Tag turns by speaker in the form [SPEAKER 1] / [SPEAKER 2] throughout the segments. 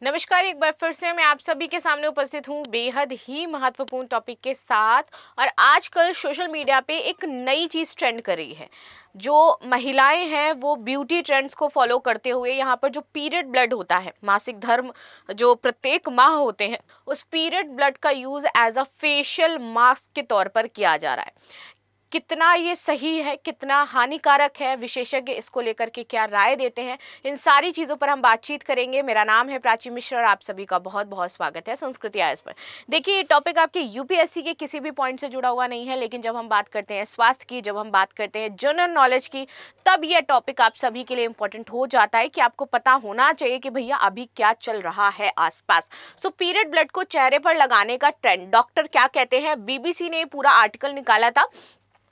[SPEAKER 1] नमस्कार, एक बार फिर से मैं आप सभी के सामने उपस्थित हूँ बेहद ही महत्वपूर्ण टॉपिक के साथ। और आजकल सोशल मीडिया पे एक नई चीज़ ट्रेंड कर रही है। जो महिलाएं हैं वो ब्यूटी ट्रेंड्स को फॉलो करते हुए यहाँ पर जो पीरियड ब्लड होता है, मासिक धर्म जो प्रत्येक माह होते हैं, उस पीरियड ब्लड का use as a facial mask के तौर पर किया जा रहा है। कितना ये सही है, कितना हानिकारक है, विशेषज्ञ इसको लेकर के क्या राय देते हैं, इन सारी चीज़ों पर हम बातचीत करेंगे। मेरा नाम है प्राची मिश्र और आप सभी का बहुत बहुत स्वागत है संस्कृति आयस पर। देखिए, ये टॉपिक आपके यूपीएससी के किसी भी पॉइंट से जुड़ा हुआ नहीं है, लेकिन जब हम बात करते हैं स्वास्थ्य की, जब हम बात करते हैं जनरल नॉलेज की, तब यह टॉपिक आप सभी के लिए इंपॉर्टेंट हो जाता है कि आपको पता होना चाहिए कि भैया अभी क्या चल रहा है आसपास। सो पीरियड ब्लड को चेहरे पर लगाने का ट्रेंड, डॉक्टर क्या कहते हैं, बीबीसी ने पूरा आर्टिकल निकाला था।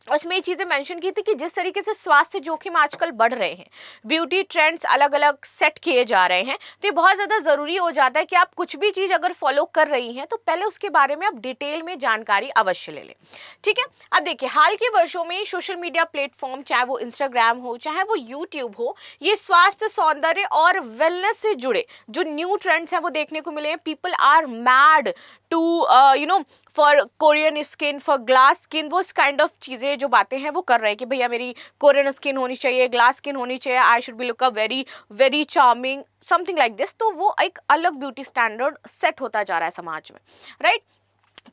[SPEAKER 1] उसमें ये चीजें मेंशन की थी कि जिस तरीके से स्वास्थ्य जोखिम आजकल बढ़ रहे हैं, ब्यूटी ट्रेंड्स अलग अलग सेट किए जा रहे हैं, तो ये बहुत ज्यादा जरूरी हो जाता है कि आप कुछ भी चीज अगर फॉलो कर रही हैं तो पहले उसके बारे में आप डिटेल में जानकारी अवश्य ले लें। ठीक है। अब देखिए, हाल के वर्षों में सोशल मीडिया प्लेटफॉर्म, चाहे वो इंस्टाग्राम हो चाहे वो यूट्यूब हो, ये स्वास्थ्य, सौंदर्य और वेलनेस से जुड़े जो न्यू ट्रेंड्स हैं वो देखने को मिले हैं। People are mad to for Korean skin, for glass skin, वो काइंड ऑफ चीज़ें जो बातें हैं वो कर रहे हैं कि भैया मेरी कोरियन स्किन होनी चाहिए, ग्लास स्किन होनी चाहिए, I should be look a very very charming, something like this. तो वो एक अलग ब्यूटी स्टैंडर्ड सेट होता जा रहा है समाज में, राइट।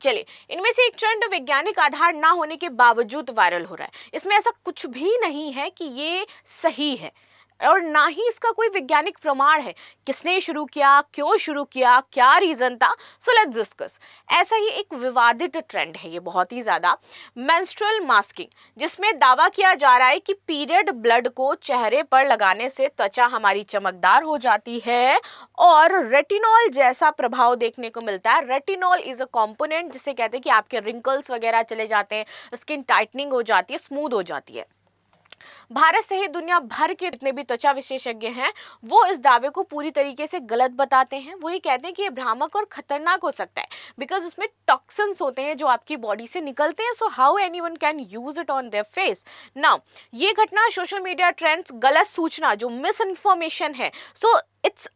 [SPEAKER 1] चलिए, इनमें से एक ट्रेंड वैज्ञानिक आधार ना होने के बावजूद वायरल हो रहा है। इसमें ऐसा कुछ भी नहीं है कि ये सही है और ना ही इसका कोई वैज्ञानिक प्रमाण है। किसने शुरू किया, क्यों शुरू किया, क्या रीजन था, सो लेट्स डिस्कस। ऐसा ही एक विवादित ट्रेंड है ये बहुत ही ज्यादा, मेंस्ट्रुअल मास्किंग, जिसमें दावा किया जा रहा है कि पीरियड ब्लड को चेहरे पर लगाने से त्वचा हमारी चमकदार हो जाती है और रेटिनॉल जैसा प्रभाव देखने को मिलता है। रेटिनॉल इज अ कंपोनेंट जिसे कहते हैं कि आपके रिंकल्स वगैरह चले जाते हैं, स्किन टाइटनिंग हो जाती है, स्मूथ हो जाती है। भारत सहित दुनिया भर के जितने भी त्वचा विशेषज्ञ हैं वो इस दावे को पूरी तरीके से गलत बताते हैं। वो ये कहते हैं कि ये भ्रामक और खतरनाक हो सकता है बिकॉज उसमें टॉक्सिन्स होते हैं जो आपकी बॉडी से निकलते हैं। So how anyone can use it on their face. Now, ये घटना सोशल मीडिया ट्रेंड्स, गलत सूचना, जो मिस इन्फॉर्मेशन है, सो इट्स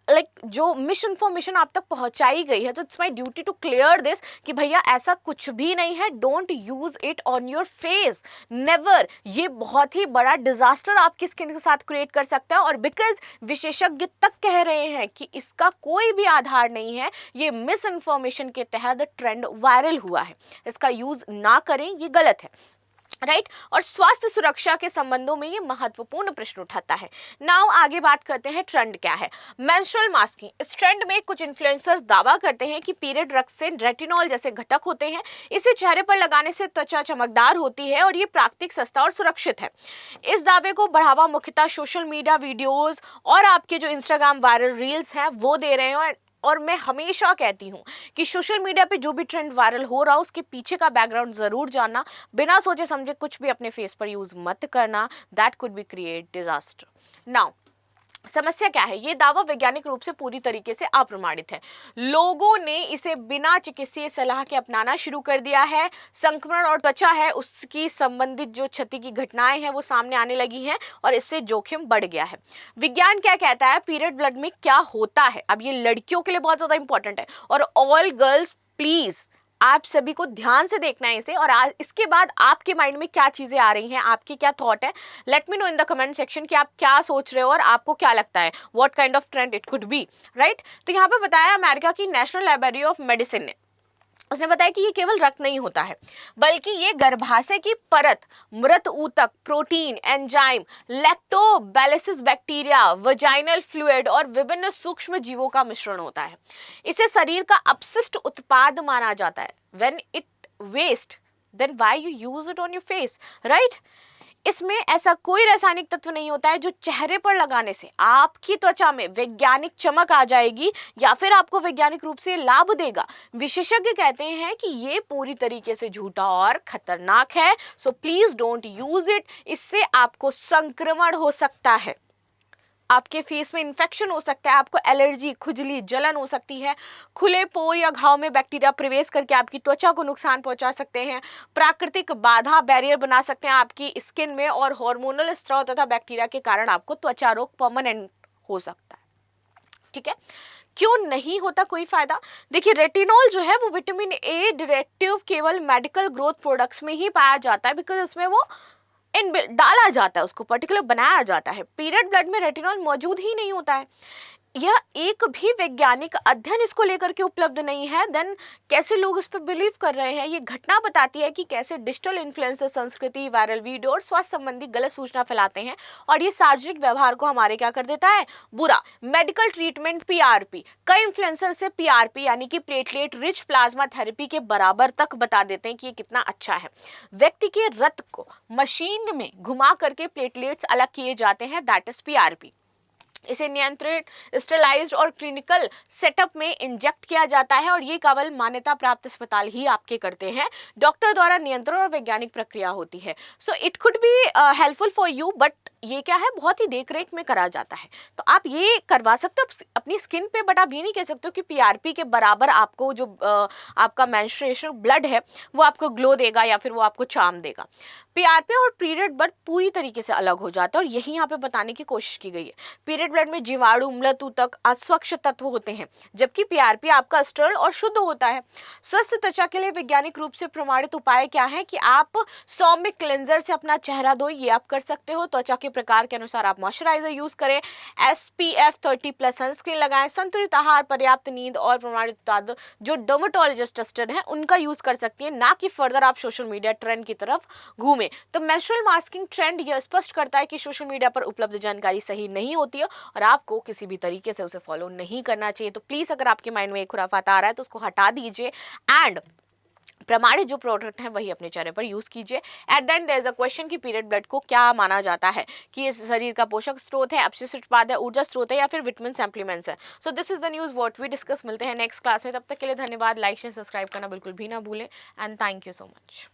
[SPEAKER 1] जो मिस इन्फॉर्मेशन आप तक पहुंचाई गई है, तो it's my duty to clear this कि भैया ऐसा कुछ भी नहीं है, don't use it on your face, never. ये बहुत ही बड़ा डिजास्टर आपकी स्किन के साथ क्रिएट कर सकता है। और बिकॉज विशेषज्ञ तक कह रहे हैं कि इसका कोई भी आधार नहीं है, ये मिस इन्फॉर्मेशन के तहत ट्रेंड वायरल हुआ है, इसका यूज ना करें, ये गलत है, राइट। और स्वास्थ्य सुरक्षा के संबंधों में ये महत्वपूर्ण प्रश्न उठाता है। नाउ आगे बात करते हैं ट्रेंड क्या है। मेंस्ट्रुअल मास्किंग, इस ट्रेंड में कुछ इन्फ्लुएंसर्स दावा करते हैं कि पीरियड रक्त से रेटिनॉल जैसे घटक होते हैं, इसे चेहरे पर लगाने से त्वचा चमकदार होती है और ये प्राकृतिक, सस्ता और सुरक्षित है। इस दावे को बढ़ावा मुख्यतः सोशल मीडिया वीडियोज और आपके जो इंस्टाग्राम वायरल रील्स हैं वो दे रहे हैं। और मैं हमेशा कहती हूँ कि सोशल मीडिया पे जो भी ट्रेंड वायरल हो रहा हो उसके पीछे का बैकग्राउंड जरूर जानना, बिना सोचे समझे कुछ भी अपने फेस पर यूज मत करना, that could be create disaster. Now, समस्या क्या है, ये दावा वैज्ञानिक रूप से पूरी तरीके से अप्रमाणित है। लोगों ने इसे बिना चिकित्सीय सलाह के अपनाना शुरू कर दिया है। संक्रमण और त्वचा है उसकी संबंधित जो क्षति की घटनाएं हैं वो सामने आने लगी हैं और इससे जोखिम बढ़ गया है। विज्ञान क्या कहता है, पीरियड ब्लड में क्या होता है, अब ये लड़कियों के लिए बहुत ज्यादा इंपॉर्टेंट है। और ऑल गर्ल्स प्लीज, आप सभी को ध्यान से देखना है इसे, और इसके बाद आपके माइंड में क्या चीजें आ रही हैं, आपकी क्या थॉट है, let me know in the comment section कि आप क्या सोच रहे हो और आपको क्या लगता है, what kind of trend it could be, right. तो यहाँ पे बताया अमेरिका की नेशनल लाइब्रेरी ऑफ मेडिसिन ने, उसने बताया कि ये केवल रक्त नहीं होता है बल्कि ये गर्भाशय की परत, मृत ऊतक, protein, enzyme, lactobacillus bacteria, vaginal fluid और विभिन्न सूक्ष्म जीवों का मिश्रण होता है। इसे शरीर का अपशिष्ट उत्पाद माना जाता है। When it waste, then why you use it on your face, right. इसमें ऐसा कोई रासायनिक तत्व नहीं होता है जो चेहरे पर लगाने से आपकी त्वचा में वैज्ञानिक चमक आ जाएगी या फिर आपको वैज्ञानिक रूप से लाभ देगा। विशेषज्ञ कहते हैं कि ये पूरी तरीके से झूठा और खतरनाक है। So please don't use it, इससे आपको संक्रमण हो सकता है, आपके फेस में इन्फेक्शन हो सकता है, आपको एलर्जी, खुजली, जलन हो सकती है, खुले पोर या घाव में बैक्टीरिया प्रवेश करके आपकी त्वचा को नुकसान पहुंचा सकते हैं, प्राकृतिक बाधा, बैरियर बना सकते हैं आपकी स्किन में, और हार्मोनल स्त्राव तथा बैक्टीरिया के कारण आपको त्वचा रोग परमानेंट हो सकता है। ठीक है, क्यों नहीं होता कोई फायदा? देखिए, रेटिनॉल जो है वो विटामिन ए डायरेक्टिव केवल मेडिकल ग्रोथ प्रोडक्ट्स में ही पाया जाता है, बिकॉज उसमें वो इन डाला जाता है, उसको पर्टिकुलर बनाया जाता है। पीरियड ब्लड में रेटिनॉल मौजूद ही नहीं होता है। यह एक भी वैज्ञानिक अध्ययन इसको लेकर के उपलब्ध नहीं है, देन कैसे लोग इस पर बिलीव कर रहे हैं? ये घटना बताती है कि कैसे डिजिटल इन्फ्लुएंसर संस्कृति, वायरल वीडियो और स्वास्थ्य संबंधी गलत सूचना फैलाते हैं, और ये सार्वजनिक व्यवहार को हमारे क्या कर देता है? बुरा। मेडिकल ट्रीटमेंट पीआरपी, कई इन्फ्लुएंसर से पीआरपी यानी कि प्लेटलेट रिच प्लाज्मा थेरेपी के बराबर तक बता देते हैं कि ये कितना अच्छा है। व्यक्ति के रक्त को मशीन में घुमा करके प्लेटलेट्स अलग किए जाते हैं, दैट इज पीआरपी। इसे नियंत्रित, स्टरलाइज्ड और क्लिनिकल सेटअप में इंजेक्ट किया जाता है, और ये केवल मान्यता प्राप्त अस्पताल ही आपके करते हैं। डॉक्टर द्वारा नियंत्रण और वैज्ञानिक प्रक्रिया होती है। So it could be helpful for you, but ये क्या है, बहुत ही देख रेख में करा जाता है। तो आप ये करवा सकते हो अपनी स्किन पे, बट आप ये नहीं कह सकते हो कि पीआरपी के बराबर आपको जो आपका मेंस्ट्रुएशन ब्लड है वो आपको ग्लो देगा या फिर वो आपको चार्म देगा। पीआरपी और पीरियड ब्लड पूरी तरीके से अलग हो जाता है, और यही यहाँ पे बताने की कोशिश की गई है। पीरियड ब्लड में जीवाणु, मृतूतक, अस्वच्छ तत्व होते हैं, जबकि पीआरपी आपका स्टरल और शुद्ध होता है। स्वस्थ त्वचा के लिए वैज्ञानिक रूप से प्रमाणित उपाय क्या है कि आप सौम्य क्लेंजर से अपना चेहरा धोए, ये आप कर सकते हो। त्वचा के प्रकार के अनुसार आप मॉइस्चराइजर यूज करें, SPF 30+ सनस्क्रीन लगाएं, संतुलित आहार, पर्याप्त नींद और प्रमाणित उत्पाद जो डर्मेटोलॉजिस्ट टेस्टेड है उनका यूज कर सकती है, ना कि फर्दर आप सोशल मीडिया ट्रेंड की तरफ घूमें। तो मेंस्ट्रुअल मास्किंग ट्रेंड यह स्पष्ट करता है कि सोशल मीडिया पर उपलब्ध जानकारी सही नहीं होती है, और आपको किसी भी तरीके से उसे फॉलो नहीं करना चाहिए। तो प्लीज अगर आपके माइंड में एक खुराफात आ रहा है तो उसको हटा दीजिए, एंड प्रमाणित जो प्रोडक्ट हैं वही अपने चेहरे पर यूज कीजिए। At the end there is a question कि पीरियड ब्लड को क्या माना जाता है, कि ये शरीर का पोषक स्रोत है, अपशिष्ट उत्पाद है, ऊर्जा स्रोत है, या फिर विटामिन सप्लीमेंट्स है। So this is the news what we discuss. मिलते हैं नेक्स्ट क्लास में, तब तक के लिए धन्यवाद। लाइक शेयर सब्सक्राइब करना बिल्कुल भी ना भूलें, and thank you so much.